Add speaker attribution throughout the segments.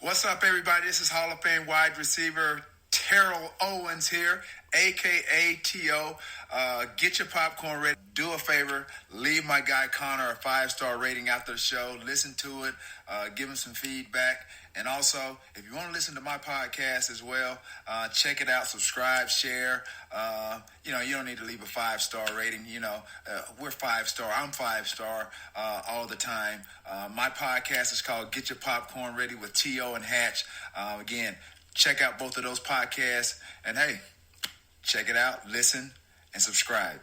Speaker 1: What's up, everybody? This is Hall of Fame wide receiver Terrell Owens here, a.k.a. T.O. Get your popcorn ready. Do a favor. Leave my guy Connor a 5-star rating after the show. Listen to it. Give him some feedback. And also, if you want to listen to my podcast as well, check it out. Subscribe, share. You don't need to leave a 5-star rating. We're 5-star. I'm 5-star all the time. My podcast is called Get Your Popcorn Ready with T.O. and Hatch. Again, check out both of those podcasts. And hey, check it out, listen, and subscribe.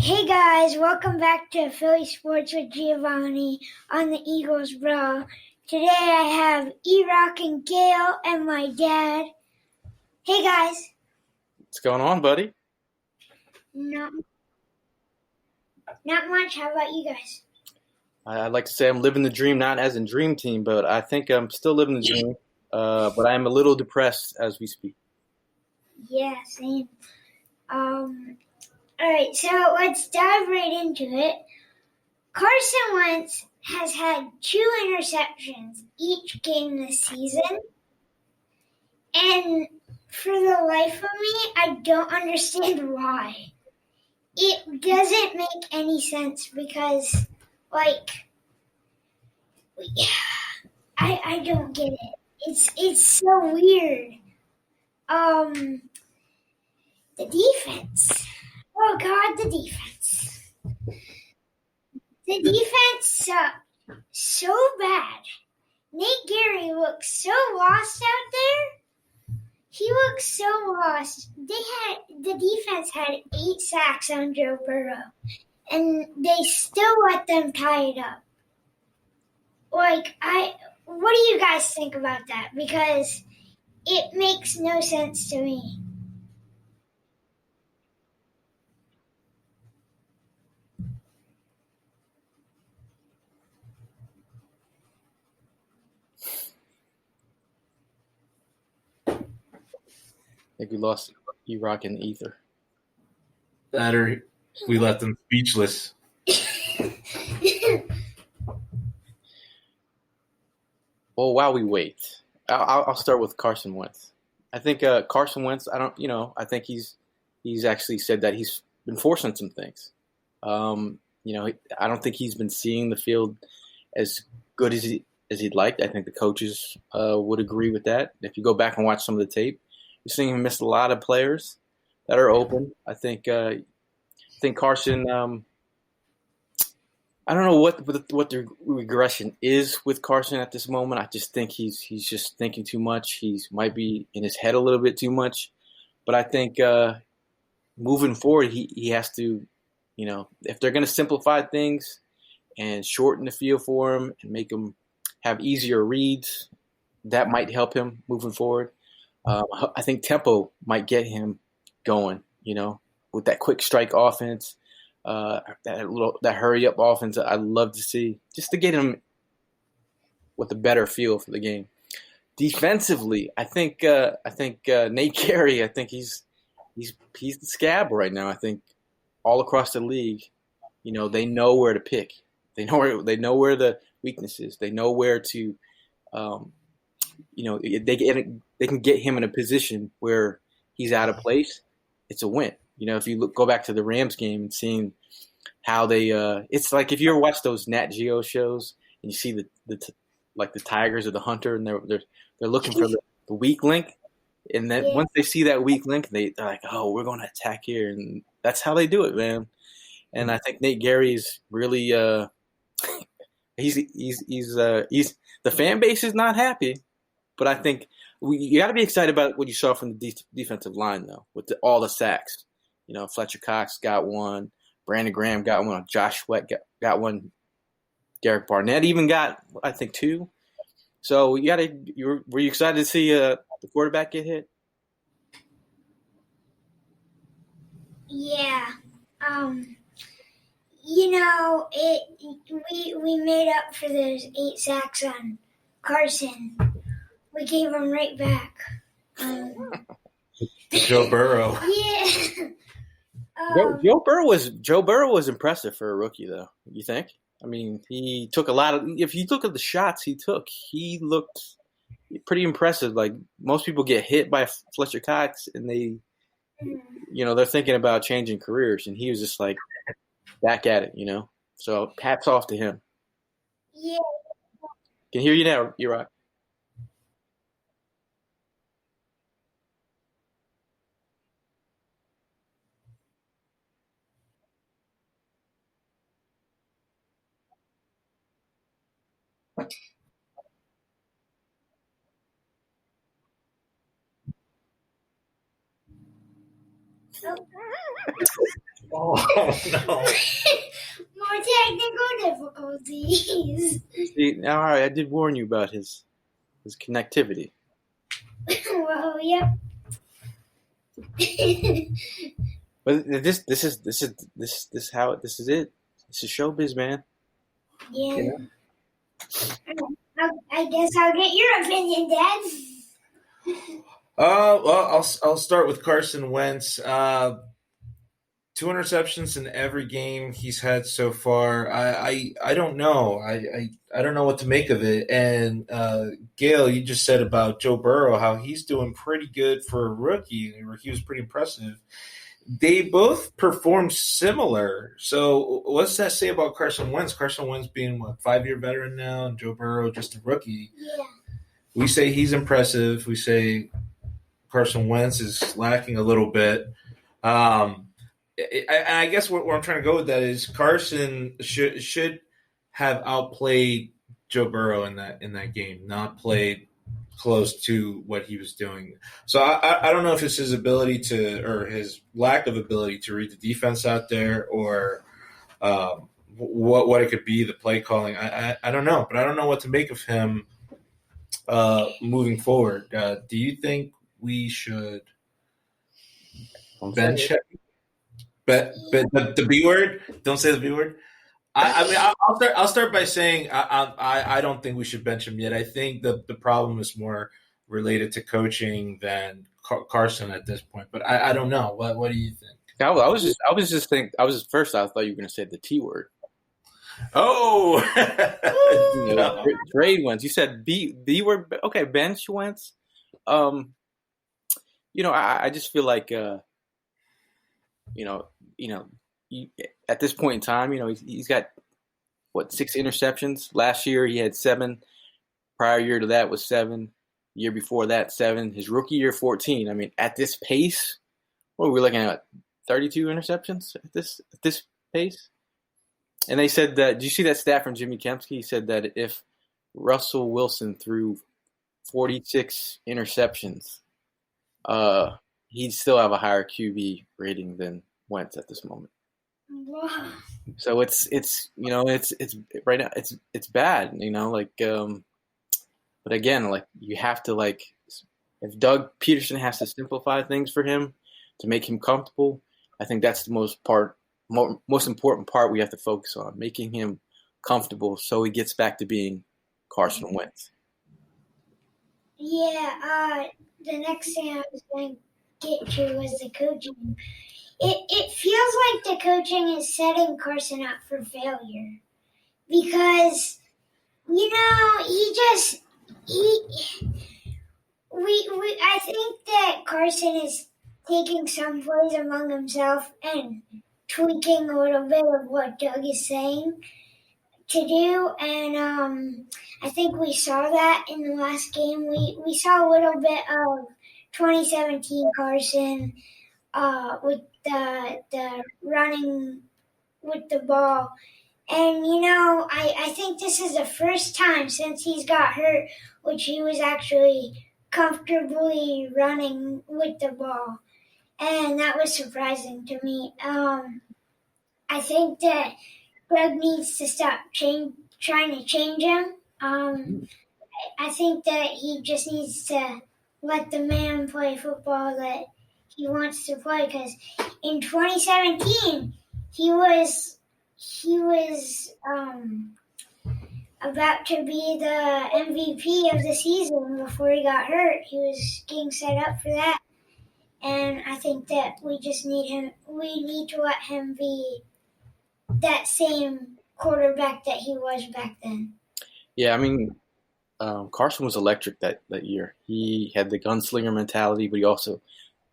Speaker 2: Hey guys, welcome back to Philly Sports with Giovanni on the Eagles Brawl. Today I have EROCK and Gayle and my dad. Hey guys.
Speaker 3: What's going on, buddy?
Speaker 2: Not much. How about you guys?
Speaker 3: I'd like to say I'm living the dream, not as in Dream Team, but I think I'm still living the dream. But I am a little depressed as we speak.
Speaker 2: Yeah, same. All right, so let's dive right into it. Carson Wentz has had 2 interceptions each game this season. And for the life of me, I don't understand why. It doesn't make any sense because, I don't get it. It's so weird. The defense. Oh, God, the defense. The defense sucked so bad. Nate Gary looks so lost out there. He looks so lost. The defense had 8 sacks on Joe Burrow, and they still let them tie it up. What do you guys think about that? Because it makes no sense to me.
Speaker 3: I think we lost EROCK in the ether.
Speaker 4: That or we left them speechless.
Speaker 3: Well, while we wait, I'll start with Carson Wentz. I think Carson Wentz, I think he's actually said that he's been forcing some things. I don't think he's been seeing the field as good as he'd like. I think the coaches would agree with that. If you go back and watch some of the tape, you're seeing him miss a lot of players that are open. I think Carson. I don't know what the regression is with Carson at this moment. I just think he's just thinking too much. He might be in his head a little bit too much. But I think moving forward, he has to, if they're going to simplify things and shorten the field for him and make him have easier reads, that might help him moving forward. I think tempo might get him going, with that quick strike offense, that hurry up offense. I'd love to see just to get him with a better feel for the game. Defensively, I think Nate Gary. I think he's the scab right now. I think all across the league, they know where to pick. They know where the weakness is. They know where to. They can get him in a position where he's out of place. It's a win. If you go back to the Rams game and seeing how they, it's like if you ever watch those Nat Geo shows and you see the tigers or the hunter and they're looking for the weak link, and then once they see that weak link, they're like, oh, we're going to attack here, and that's how they do it, man. And I think Nate Gary's really, he's the fan base is not happy. But I think you got to be excited about what you saw from the defensive line, though, with all the sacks. Fletcher Cox got one. Brandon Graham got one. Josh Sweat got one. Derek Barnett even got, I think, 2. So were you excited to see the quarterback get hit?
Speaker 2: Yeah. You know, we made up for those 8 sacks on Carson. We gave him right back.
Speaker 4: Joe Burrow.
Speaker 2: Yeah.
Speaker 3: Joe Burrow was impressive for a rookie, though. You think? I mean, he took a lot of. If you look at the shots he took, he looked pretty impressive. Like most people get hit by Fletcher Cox, and they're thinking about changing careers, and he was just like back at it, So hats off to him.
Speaker 2: Yeah.
Speaker 3: Can hear you now, EROCK.
Speaker 4: Oh no!
Speaker 2: More technical difficulties.
Speaker 3: See, all right, I did warn you about his connectivity.
Speaker 2: Well, yep.
Speaker 3: But this is it. This is it. This is showbiz, man.
Speaker 2: Yeah. I guess I'll get your opinion, Dad.
Speaker 4: Well, I'll start with Carson Wentz. 2 interceptions in every game he's had so far. I don't know. I don't know what to make of it. And Gayle, you just said about Joe Burrow, how he's doing pretty good for a rookie. He was pretty impressive. They both performed similar. So what's that say about Carson Wentz? Carson Wentz being, 5-year veteran now, and Joe Burrow just a rookie.
Speaker 2: Yeah.
Speaker 4: We say he's impressive. We say Carson Wentz is lacking a little bit. I guess where I'm trying to go with that is Carson should have outplayed Joe Burrow in that game, not played close to what he was doing. So I don't know if it's his ability or his lack of ability to read the defense out there, or what it could be, the play calling. I don't know, but I don't know what to make of him moving forward. Do you think we should bench him? But the B word, don't say the B word. I'll start by saying I don't think we should bench him yet. I think the problem is more related to coaching than Carson at this point. But I don't know. What do you think?
Speaker 3: I was just thinking. First I thought you were going to say the T word.
Speaker 4: Oh,
Speaker 3: trade Wentz. You said B word. Okay, bench Wentz. I just feel like at this point in time, he's got 6 interceptions. Last year he had 7. Prior year to that was 7. Year before that 7. His rookie year 14. I mean, at this pace, what are we looking at? 32 interceptions at this pace. And they said that. Did you see that stat from Jimmy Kempski? He said that if Russell Wilson threw 46 interceptions, he'd still have a higher QB rating than Wentz at this moment.
Speaker 2: Wow.
Speaker 3: So it's right now it's bad, but again, you have to if Doug Peterson has to simplify things for him to make him comfortable, I think that's the most important part we have to focus on, making him comfortable so he gets back to being Carson Wentz.
Speaker 2: Yeah, the next thing I was going to get to was the coaching. It feels like the coaching is setting Carson up for failure because, I think that Carson is taking some plays among himself and tweaking a little bit of what Doug is saying to do. And I think we saw that in the last game. We saw a little bit of 2017 Carson with the running with the ball. And, I think this is the first time since he's got hurt, which he was actually comfortably running with the ball. And that was surprising to me. I think that Doug needs to stop trying to change him. I think that he just needs to let the man play football that he wants to play. Because in 2017, he was about to be the MVP of the season before he got hurt. He was getting set up for that. And I think that we just need him. We need to let him be that same quarterback that he was back then.
Speaker 3: Yeah, I mean, Carson was electric that year. He had the gunslinger mentality, but he also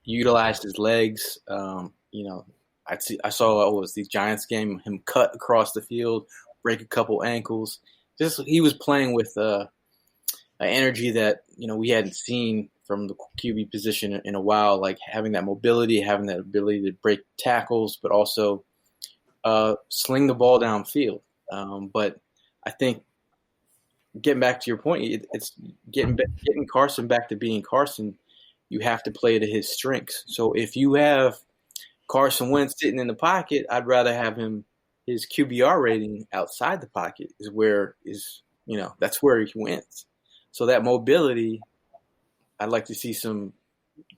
Speaker 3: utilized his legs. I saw what was the Giants game, him cut across the field, break a couple ankles. He was playing with an energy that we hadn't seen from the QB position in a while, like having that mobility, having that ability to break tackles, but also sling the ball downfield. But I think getting back to your point, it's getting Carson back to being Carson. You have to play to his strengths. So if you have Carson Wentz sitting in the pocket, I'd rather have his QBR rating outside the pocket that's where he wins. So that mobility, I'd like to see some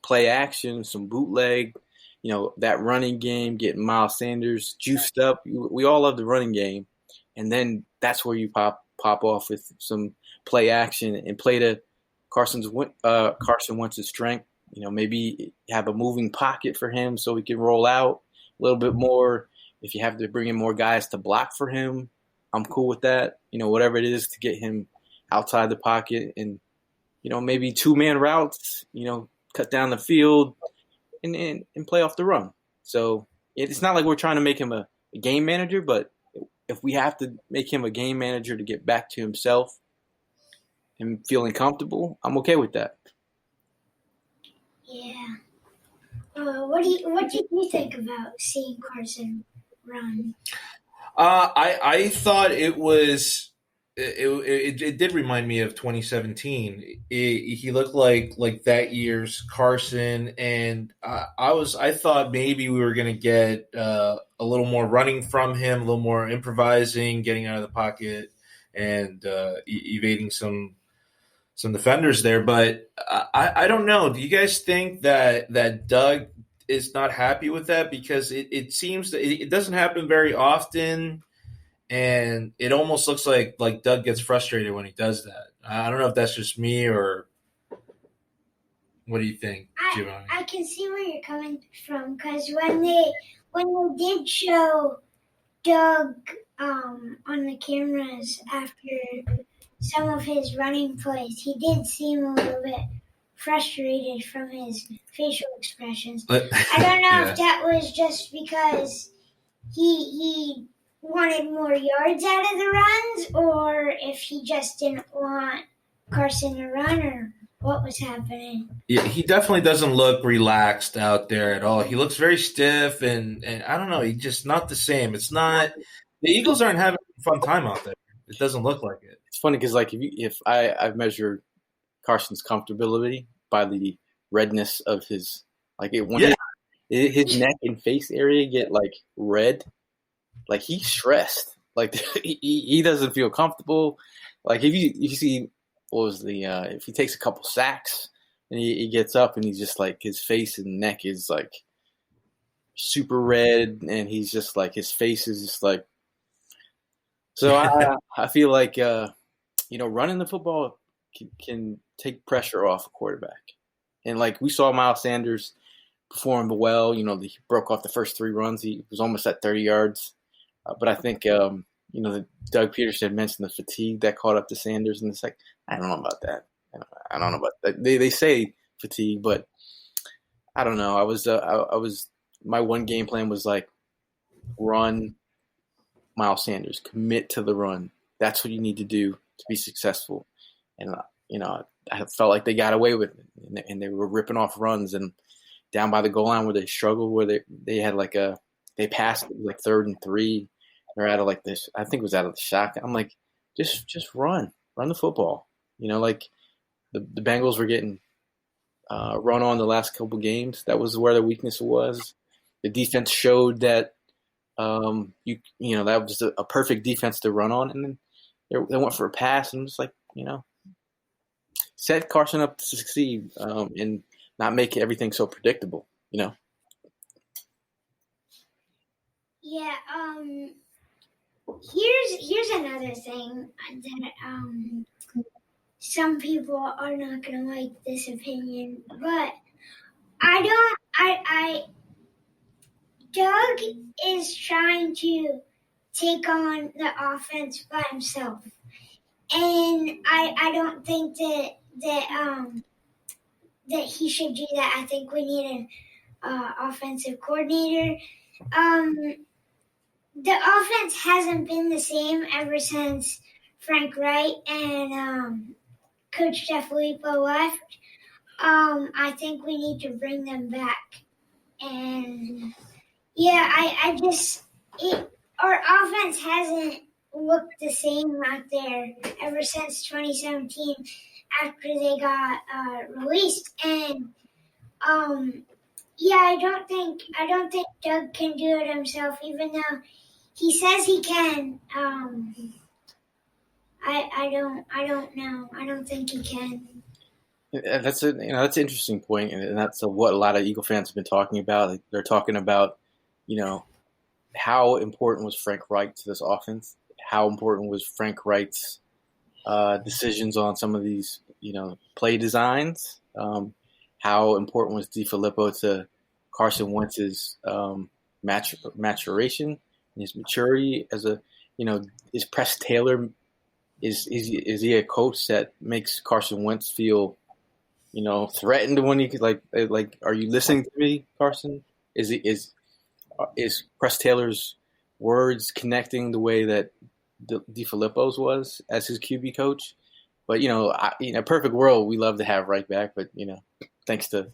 Speaker 3: play action, some bootleg, that running game, getting Miles Sanders juiced up. We all love the running game. And then that's where you pop off with some play action and play to Carson Wentz's strength. Maybe have a moving pocket for him so he can roll out a little bit more. If you have to bring in more guys to block for him, I'm cool with that. Whatever it is to get him outside the pocket and, maybe 2-man routes, cut down the field and play off the run. So it's not like we're trying to make him a game manager, but if we have to make him a game manager to get back to himself and feeling comfortable, I'm okay with that.
Speaker 2: Yeah. What did you think about seeing Carson run?
Speaker 4: I thought it was it did remind me of 2017. He looked like that year's Carson, and I thought maybe we were going to get a little more running from him, a little more improvising, getting out of the pocket, and evading some defenders there. But I don't know. Do you guys think that Doug is not happy with that? Because it seems that it doesn't happen very often. And it almost looks like Doug gets frustrated when he does that. I don't know if that's just me or what do you think, Giovanni?
Speaker 2: I can see where you're coming from because when they did show Doug on the cameras after some of his running plays, he did seem a little bit frustrated from his facial expressions. I don't know if that was just because he wanted more yards out of the runs, or if he just didn't want Carson to run, or what was happening.
Speaker 4: Yeah, he definitely doesn't look relaxed out there at all. He looks very stiff, and I don't know, he's just not the same. It's not – the Eagles aren't having a fun time out there. It doesn't look like it.
Speaker 3: It's funny because, if I've measured Carson's comfortability by the redness of his – his neck and face area get, red – he's stressed. He doesn't feel comfortable. If you see if he takes a couple sacks and he gets up and he's just his face and neck is super red and he's just his face is just so I feel running the football can take pressure off a quarterback. And we saw Miles Sanders perform well. He broke off the first 3 runs. He was almost at 30 yards. But I think, Doug Peterson mentioned the fatigue that caught up to Sanders in the second. I don't know about that. I don't know about that. They say fatigue, but I don't know. I was my one game plan was run Miles Sanders, commit to the run. That's what you need to do to be successful. And, I felt like they got away with it, and they were ripping off runs and down by the goal line where they struggled, where they had they passed 3rd and 3. Or out of this, I think it was out of the shock. I'm just run the football. The Bengals were getting run on the last couple games. That was where their weakness was. The defense showed that that was a perfect defense to run on, and then they went for a pass, and just set Carson up to succeed and not make everything so predictable.
Speaker 2: Yeah. Here's another thing that some people are not gonna like this opinion, but Doug is trying to take on the offense by himself, and I don't think that he should do that. I think we need an offensive coordinator. The offense hasn't been the same ever since Frank Wright and Coach Jeff Filippo left. I think we need to bring them back. And yeah, our offense hasn't looked the same out there ever since 2017 after they got released. And I don't think Doug can do it himself, even though he says he can. I don't know. I don't think he can.
Speaker 3: That's an interesting point, and that's what a lot of Eagle fans have been talking about. Like, they're talking about, how important was Frank Reich to this offense? How important was Frank Reich's decisions on some of these, play designs? How important was DeFilippo to Carson Wentz's maturation and his maturity as a, is Press Taylor, is he a coach that makes Carson Wentz feel, threatened when he like, are you listening to me, Carson? Is Press Taylor's words connecting the way that DeFilippo's was as his QB coach? But, in a perfect world, we love to have Reich back. But, thanks to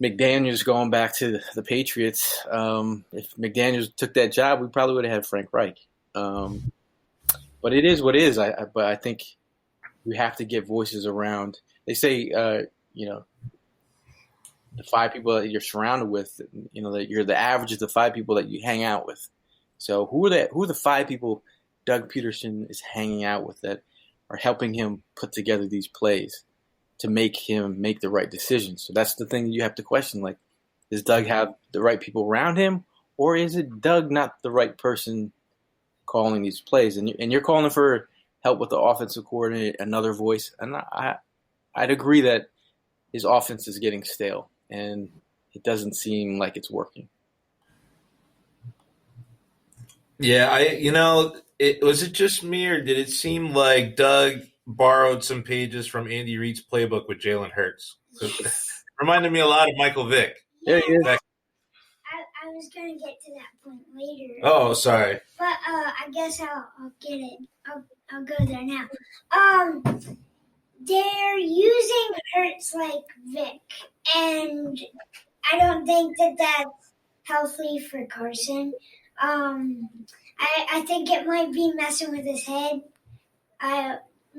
Speaker 3: McDaniels going back to the Patriots, if McDaniels took that job, we probably would have had Frank Reich. But it is what it is. But I think we have to get voices around. They say, the 5 people that you're surrounded with, that you're the average of the 5 people that you hang out with. So who are the 5 people Doug Peterson is hanging out with that are helping him put together these plays to make him make the right decisions? So that's the thing you have to question. Like, does Doug have the right people around him, or is it Doug not the right person calling these plays? And you're calling for help with the offensive coordinator, another voice. And I'd agree that his offense is getting stale, and it doesn't seem like it's working.
Speaker 4: Yeah, was it just me, or did it seem like Doug borrowed some pages from Andy Reid's playbook with Jalen Hurts? Reminded me a lot of Michael Vick.
Speaker 3: Yeah, he is.
Speaker 2: I was going to get to that point later.
Speaker 4: Oh, sorry.
Speaker 2: But I guess I'll get it. I'll go there now. They're using Hurts like Vic, and I don't think that that's healthy for Carson. I think it might be messing with his head.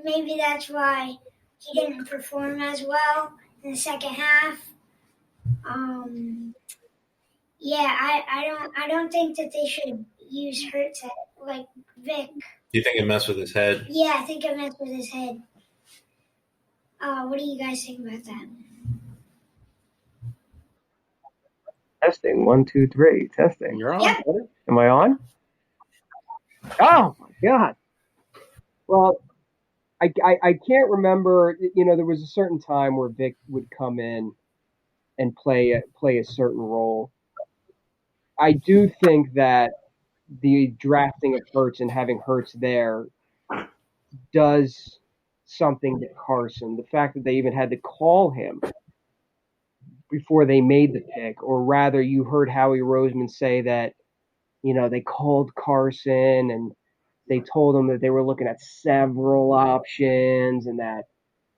Speaker 2: Maybe that's why he didn't perform as well in the second half. I don't think that they should use Hurts like Vic.
Speaker 4: Do you think it messed with his head?
Speaker 2: Yeah, I think it messed with his head. What do you guys think about that?
Speaker 5: Testing. 1, 2, 3. Testing.
Speaker 3: You're on.
Speaker 2: Yep.
Speaker 5: Am I on? Oh my God. Well, I can't remember. There was a certain time where Vic would come in and play a certain role. I do think that the drafting of Hurts and having Hurts there does something to Carson. The fact that they even had to call him before they made the pick, or rather, you heard Howie Roseman say that, they called Carson and they told him that they were looking at several options and that,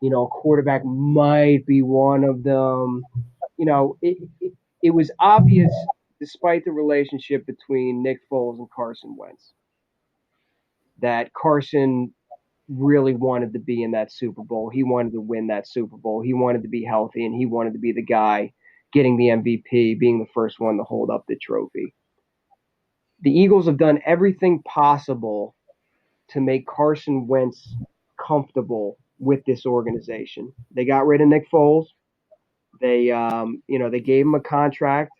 Speaker 5: a quarterback might be one of them. It was obvious, despite the relationship between Nick Foles and Carson Wentz, that Carson really wanted to be in that Super Bowl. He wanted to win that Super Bowl. He wanted to be healthy, and he wanted to be the guy getting the MVP, being the first one to hold up the trophy. The Eagles have done everything possible to make Carson Wentz comfortable with this organization. They got rid of Nick Foles. They they gave him a contract.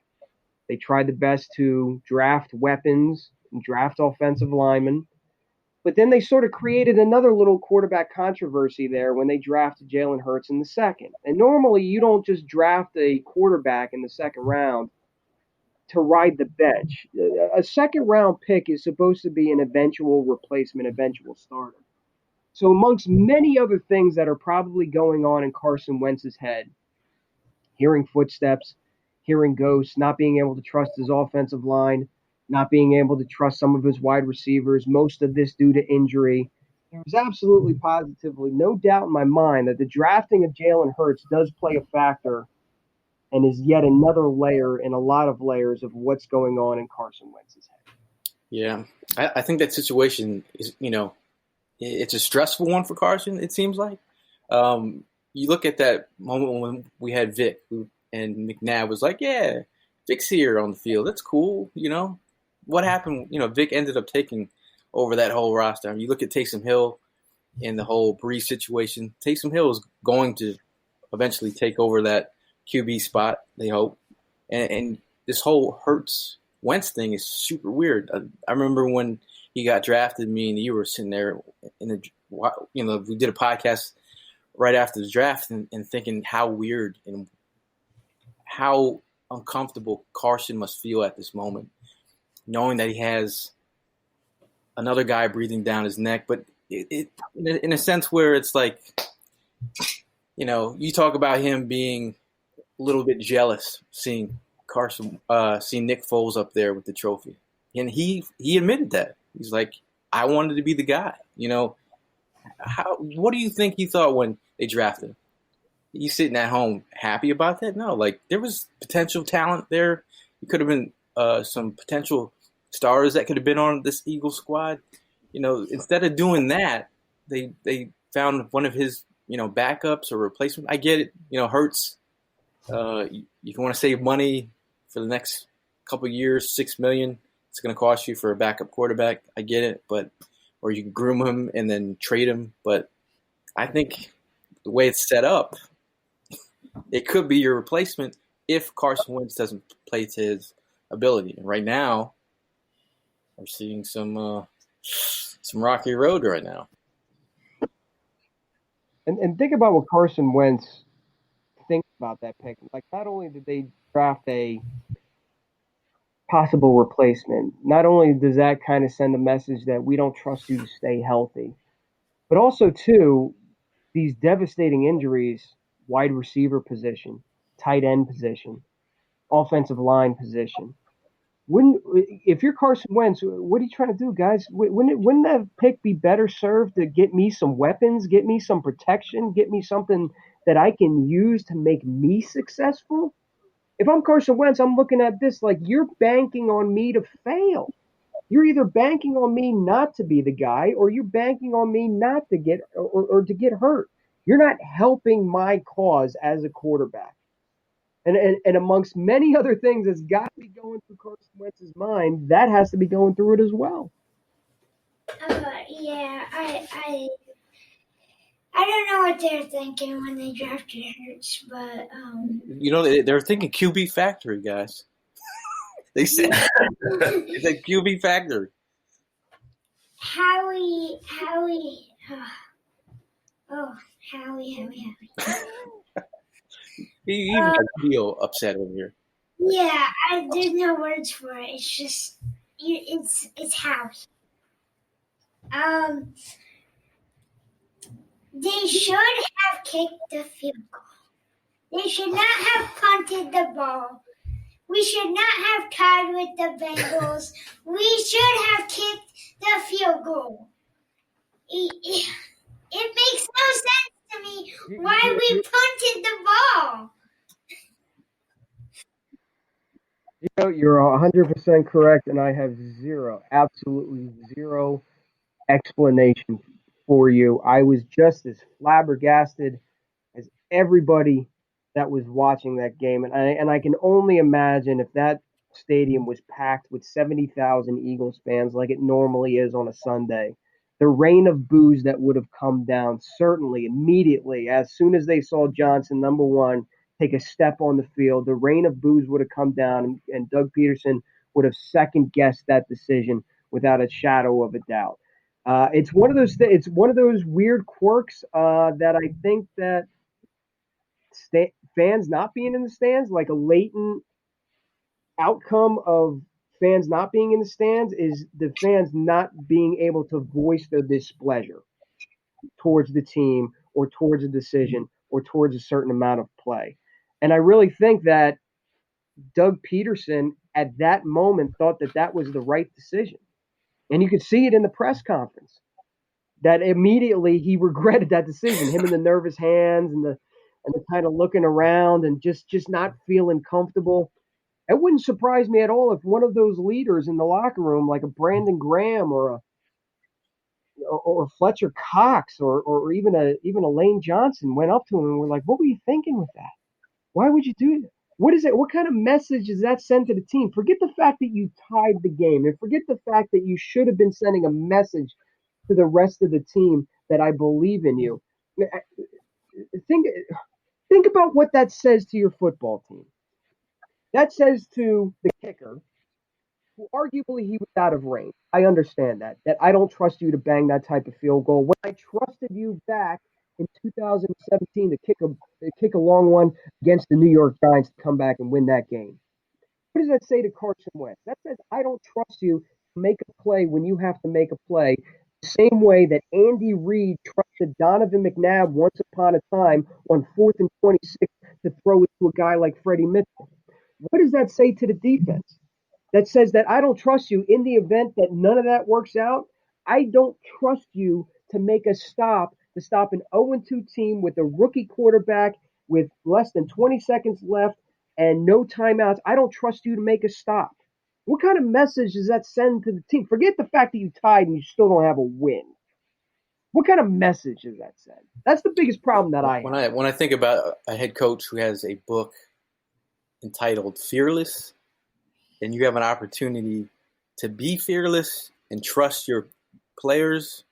Speaker 5: They tried the best to draft weapons and draft offensive linemen. But then they sort of created another little quarterback controversy there when they drafted Jalen Hurts in the second. And normally you don't just draft a quarterback in the second round to ride the bench. A second round pick is supposed to be an eventual replacement, eventual starter. So amongst many other things that are probably going on in Carson Wentz's head, hearing footsteps, hearing ghosts, not being able to trust his offensive line, not being able to trust some of his wide receivers, most of this due to injury. There's absolutely positively no doubt in my mind that the drafting of Jalen Hurts does play a factor and is yet another layer in a lot of layers of what's going on in Carson Wentz's head.
Speaker 3: Yeah, I think that situation is, it's a stressful one for Carson, it seems like. You look at that moment when we had Vic and McNabb was like, yeah, Vic's here on the field. That's cool, What happened? Vic ended up taking over that whole roster. I mean, you look at Taysom Hill and the whole Breeze situation. Taysom Hill is going to eventually take over that QB spot, they hope. And this whole Hurts Wentz thing is super weird. I remember when he got drafted, me and you were sitting there we did a podcast right after the draft and thinking how weird and how uncomfortable Carson must feel at this moment, knowing that he has another guy breathing down his neck. But it in a sense where it's like, you talk about him being a little bit jealous seeing Nick Foles up there with the trophy. And he admitted that. He's like, I wanted to be the guy. What do you think he thought when they drafted him? He's sitting at home happy about that? No, there was potential talent there. He could have been some potential stars that could have been on this Eagles squad. Instead of doing that, they found one of his, backups or replacement. I get it. Hurts. You want to save money for the next couple of years, $6 million. It's going to cost you for a backup quarterback. I get it, or you can groom him and then trade him. But I think the way it's set up, it could be your replacement if Carson Wentz doesn't play to his ability. And right now, we're seeing some rocky road right now.
Speaker 5: And think about what Carson Wentz thinks about that pick. Not only did they draft a possible replacement, not only does that kind of send a message that we don't trust you to stay healthy, but also, too, these devastating injuries, wide receiver position, tight end position, offensive line position. If you're Carson Wentz, what are you trying to do, guys? Wouldn't that pick be better served to get me some weapons, get me some protection, get me something that I can use to make me successful? If I'm Carson Wentz, I'm looking at this like you're banking on me to fail. You're either banking on me not to be the guy, or you're banking on me not to get or to get hurt. You're not helping my cause as a quarterback. And amongst many other things that's got to be going through Carson Wentz's mind, that has to be going through it as well.
Speaker 2: Yeah, I don't know what they're thinking when they drafted Hurts, but
Speaker 3: they're thinking QB factory, guys. They said it's a QB factory.
Speaker 2: Howie.
Speaker 3: You even feel upset over here.
Speaker 2: Yeah, there's no words for it. It's just, it's Howie. They should have kicked the field goal. They should not have punted the ball. We should not have tied with the Bengals. We should have kicked the field goal. It makes no sense to me why we punted the ball.
Speaker 5: You're 100% correct, and I have absolutely zero explanation for you. I was just as flabbergasted as everybody that was watching that game, and I can only imagine if that stadium was packed with 70,000 Eagles fans like it normally is on a Sunday, the rain of boos that would have come down certainly immediately as soon as they saw Johnson, number one, take a step on the field. The rain of boos would have come down, and Doug Peterson would have second guessed that decision without a shadow of a doubt. It's one of those. It's one of those weird quirks that I think that fans not being in the stands, like a latent outcome of fans not being in the stands, is the fans not being able to voice their displeasure towards the team or towards a decision or towards a certain amount of play. And I really think that Doug Peterson at that moment thought that that was the right decision. And you could see it in the press conference that immediately he regretted that decision, him and the nervous hands and the kind of looking around and just not feeling comfortable. It wouldn't surprise me at all if one of those leaders in the locker room, like a Brandon Graham or Fletcher Cox or even a Lane Johnson, went up to him and were like, "What were you thinking with that? Why would you do that? What is it? What kind of message does that send to the team? Forget the fact that you tied the game, and forget the fact that you should have been sending a message to the rest of the team that I believe in you." Think about what that says to your football team. That says to the kicker, who arguably he was out of range. I understand that I don't trust you to bang that type of field goal. When I trusted you back in 2017 to kick a long one against the New York Giants to come back and win that game. What does that say to Carson Wentz? That says I don't trust you to make a play when you have to make a play, the same way that Andy Reid trusted Donovan McNabb once upon a time on 4th and 26 to throw it to a guy like Freddie Mitchell. What does that say to the defense? That says that I don't trust you in the event that none of that works out. I don't trust you to make a stop, to stop an 0-2 team with a rookie quarterback with less than 20 seconds left and no timeouts. I don't trust you to make a stop. What kind of message does that send to the team? Forget the fact that you tied and you still don't have a win. What kind of message does that send? That's the biggest problem that I have.
Speaker 3: When I think about a head coach who has a book entitled Fearless, and you have an opportunity to be fearless and trust your players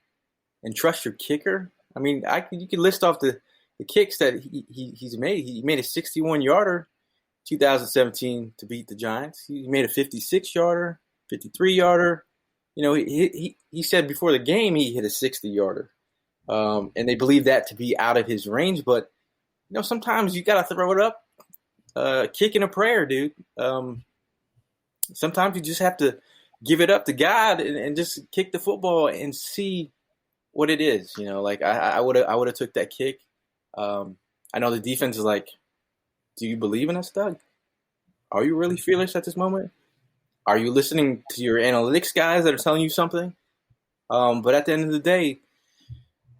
Speaker 3: and trust your kicker. I mean, you can list off the kicks that he's made. He made a 61-yarder 2017 to beat the Giants. He made a 56-yarder, 53-yarder. You know, he said before the game he hit a 60-yarder. And they believe that to be out of his range. But, you know, sometimes you got to throw it up, kicking a prayer, dude. Sometimes you just have to give it up to God and just kick the football and see what it is. You know, like I would have took that kick. I know the defense is like, do you believe in us, Doug? Are you really fearless at this moment? Are you listening to your analytics guys that are telling you something? But at the end of the day,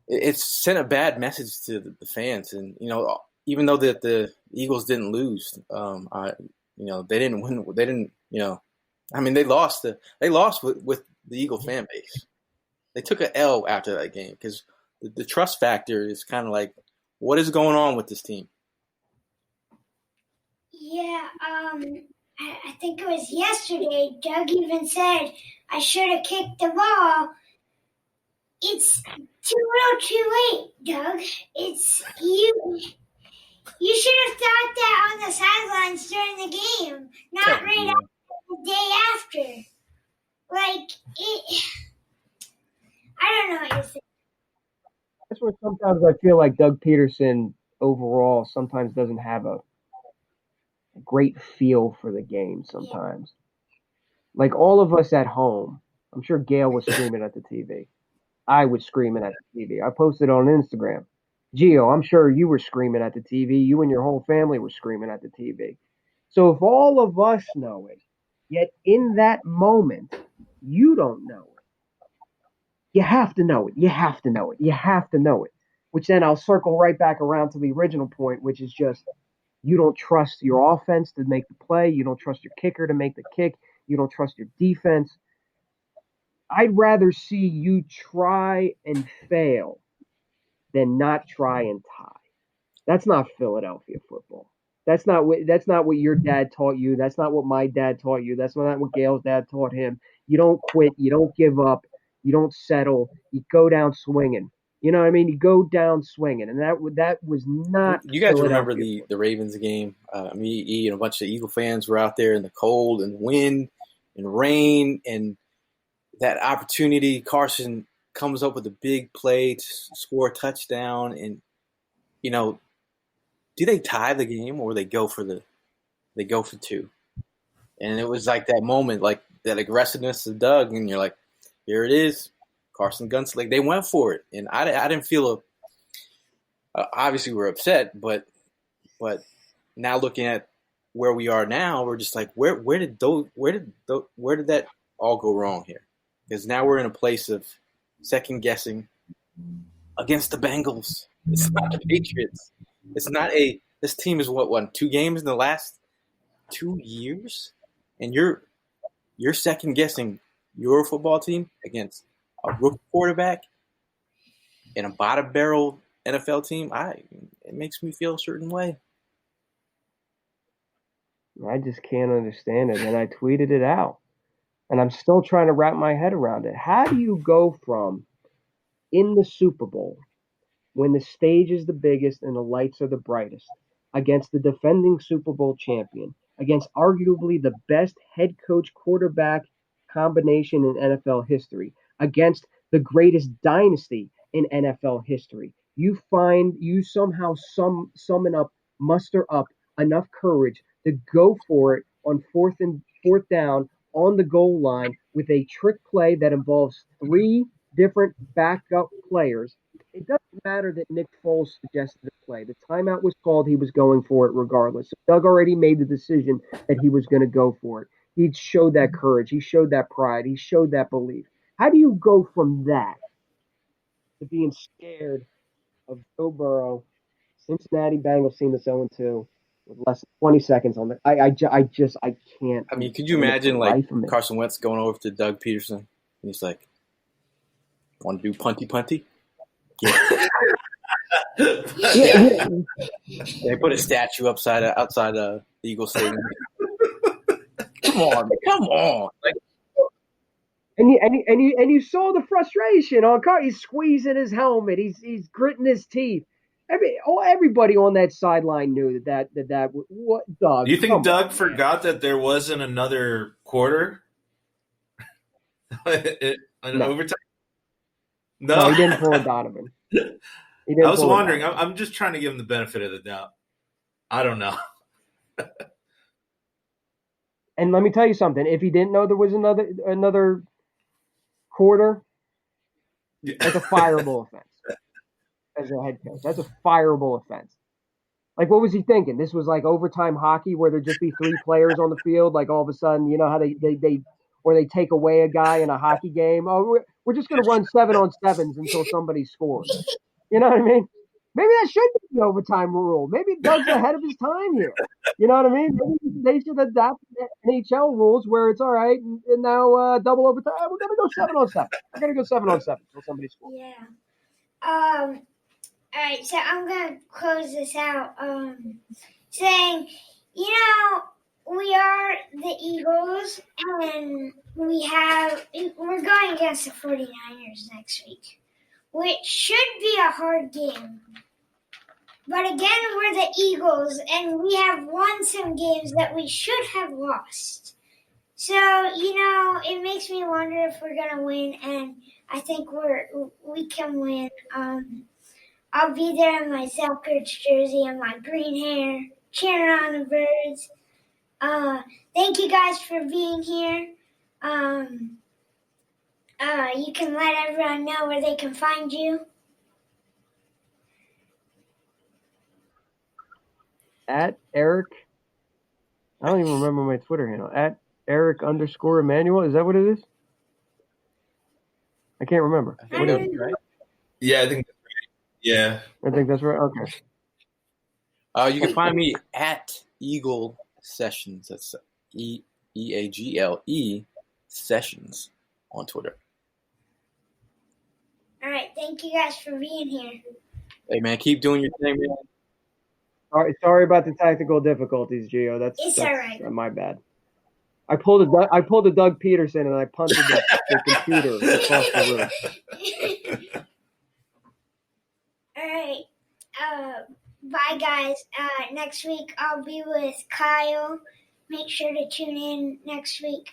Speaker 3: it's sent a bad message to the fans. And, you know, even though the Eagles didn't lose, they didn't win. They didn't, they lost. They lost with the Eagle fan base. They took an L after that game because the trust factor is kind of like, what is going on with this team?
Speaker 2: Yeah, I think it was yesterday. Doug even said I should have kicked the ball. It's too late, Doug. It's you. You should have thought that on the sidelines during the game, not right after the day after. Like it. I don't know what you're saying.
Speaker 5: That's where sometimes I feel like Doug Peterson overall sometimes doesn't have a great feel for the game sometimes. Like all of us at home, I'm sure Gayle was screaming at the TV. I was screaming at the TV. I posted on Instagram. Gio, I'm sure you were screaming at the TV. You and your whole family were screaming at the TV. So if all of us know it, yet in that moment, you don't know it. You have to know it. You have to know it. You have to know it. Which then I'll circle right back around to the original point, which is just you don't trust your offense to make the play. You don't trust your kicker to make the kick. You don't trust your defense. I'd rather see you try and fail than not try and tie. That's not Philadelphia football. That's not what your dad taught you. That's not what my dad taught you. That's not what Gayle's dad taught him. You don't quit. You don't give up. You don't settle. You go down swinging. You know what I mean? You go down swinging, and that was not.
Speaker 3: You guys remember
Speaker 5: Philadelphia.
Speaker 3: the Ravens game? Me and a bunch of Eagle fans were out there in the cold and wind and rain, and that opportunity. Carson comes up with a big play to score a touchdown, and do they tie the game or they go for two? And it was like that moment, like that aggressiveness of Doug, and you're like, here it is, Carson Gunslinger. They went for it, and I didn't feel obviously we're upset, but now looking at where we are now, we're just like, where did that all go wrong here? Because now we're in a place of second guessing against the Bengals. It's not the Patriots. It's not this team has won 2 games in the last 2 years, and you're second guessing your football team against a rookie quarterback and a bottom barrel NFL team. It makes me feel a certain way.
Speaker 5: I just can't understand it, and I tweeted it out, and I'm still trying to wrap my head around it. How do you go from in the Super Bowl, when the stage is the biggest and the lights are the brightest, against the defending Super Bowl champion, against arguably the best head coach quarterback combination in NFL history, against the greatest dynasty in NFL history, you somehow muster up enough courage to go for it on fourth down on the goal line with a trick play that involves 3 different backup players. It doesn't matter that Nick Foles suggested the play. The timeout was called. He was going for it regardless. So Doug already made the decision that he was going to go for it. He showed that courage. He showed that pride. He showed that belief. How do you go from that to being scared of Joe Burrow, Cincinnati Bengals team that's 0-2 with less than 20 seconds on the – I can't.
Speaker 3: I mean, could you imagine like Carson Wentz going over to Doug Peterson and he's like, want to do punty? Yeah. They put a statue outside the Eagle Stadium. Come on! Like,
Speaker 5: and you saw the frustration on Carr. He's squeezing his helmet. He's gritting his teeth. Everybody on that sideline knew that what Doug.
Speaker 4: Do you think Doug forgot that there wasn't another quarter? Overtime?
Speaker 5: No, he didn't pull a Donovan.
Speaker 4: I was wondering. I'm just trying to give him the benefit of the doubt. I don't know.
Speaker 5: And let me tell you something. If he didn't know there was another quarter, that's a fireable offense as a head coach. That's a fireable offense. Like, what was he thinking? This was like overtime hockey where there'd just be 3 players on the field. Like, all of a sudden, you know how they take away a guy in a hockey game. Oh, we're just going to run 7-on-7s until somebody scores. You know what I mean? Maybe that should be the overtime rule. Maybe Doug's ahead of his time here. You know what I mean? Maybe they should adapt the NHL rules where it's all right, and now double overtime. We're going to go 7-on-7. We're going to go 7-on-7 until somebody scores.
Speaker 2: Yeah. All right, so I'm going to close this out saying, we are the Eagles, and we're going against the 49ers next week, which should be a hard game. But again, we're the Eagles, and we have won some games that we should have lost. So, it makes me wonder if we're going to win, and I think we can win. I'll be there in my Zelkerts jersey and my green hair, cheering on the birds. Thank you guys for being here. You can let everyone know where they can find you.
Speaker 5: At Eric, I don't even remember my Twitter handle. At Eric_Emmanuel. Is that what it is? I can't remember. What is it, right?
Speaker 4: Yeah, I think that's right. Yeah.
Speaker 5: I think that's right. Okay.
Speaker 3: You can find me at Eagle Sessions. That's EAGLE Sessions on Twitter.
Speaker 2: All right. Thank you guys for being here.
Speaker 3: Hey, man, keep doing your thing, man.
Speaker 5: Sorry about the technical difficulties, Gio. That's
Speaker 2: all right.
Speaker 5: My bad. I pulled a Doug Peterson and I punted the computer across the room.
Speaker 2: All right. Bye, guys. Next week I'll be with Kyle. Make sure to tune in next week.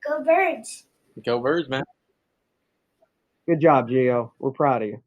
Speaker 2: Go Birds.
Speaker 3: Go Birds, man.
Speaker 5: Good job, Gio. We're proud of you.